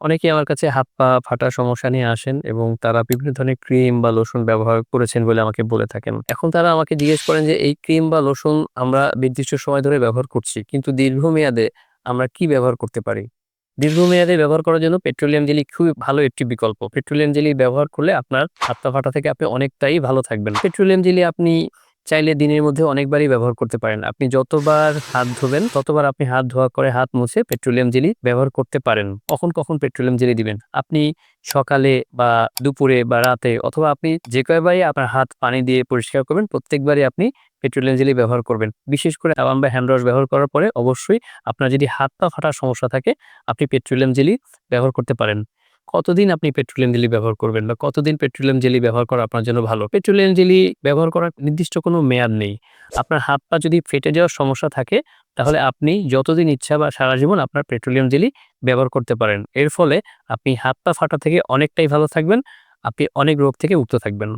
অনেকেই আমার কাছে হাত পা ফাটার সমস্যা নিয়ে আসেন এবং তারা বিভিন্ন ধরনের ক্রিম বা লোশন ব্যবহার করেছেন বলে আমাকে বলে থাকেন। এখন তারা আমাকে জিজ্ঞেস করেন যে এই ক্রিম বা লোশন আমরা নির্দিষ্ট সময় ধরে ব্যবহার করছি। কিন্তু দীর্ঘমেয়াদে আমরা কি ব্যবহার করতে পারি? দীর্ঘমেয়াদে ব্যবহার করার জন্য পেট্রোলিয়াম জেলি খুবই ভালো একটি বিকল্প। পেট্রোলিয়াম জেলি ব্যবহার করলে আপনার হাত পা ফাটা থেকে আপনি অনেকটাই ভালো থাকবেন। পেট্রোলিয়াম জেলি আপনি চাইলে দিনের মধ্যে অনেকবারই ব্যবহার করতে পারেন। আপনি যতবার হাত ধোবেন, ততবার আপনি হাত ধোয়া করে হাত মুছে পেট্রোলিয়াম জেলি ব্যবহার করতে পারেন। কখন পেট্রোলিয়াম জেলি দিবেন? আপনি সকালে বা দুপুরে বা রাতে অথবা আপনি যে কয়বারই আপনার হাত পানি দিয়ে পরিষ্কার করবেন, প্রত্যেকবারই আপনি পেট্রোলিয়াম জেলি ব্যবহার করবেন। বিশেষ করে সাবান বা হ্যান্ড ওয়াশ ব্যবহার করার পরে অবশ্যই আপনার যদি হাত পা ফাটার সমস্যা থাকে, আপনি পেট্রোলিয়াম জেলি ব্যবহার করতে পারেন। কতদিন আপনি পেট্রোলিয়াম জেলি ব্যবহার করবেন বা কতদিন পেট্রোলিয়াম জেলি ব্যবহার করা আপনার জন্য ভালো? পেট্রোলিয়াম জেলি ব্যবহার করার নির্দিষ্ট কোনো মেয়াদ নেই। আপনার হাত পা যদি ফেটে যাওয়ার সমস্যা থাকে, তাহলে আপনি যতদিন ইচ্ছা বা সারা জীবন আপনার পেট্রোলিয়াম জেলি ব্যবহার করতে পারেন। এর ফলে আপনি হাত পা ফাটা থেকে অনেকটাই ভালো থাকবেন। আপনি অনেক রোগ থেকে মুক্ত থাকবেন।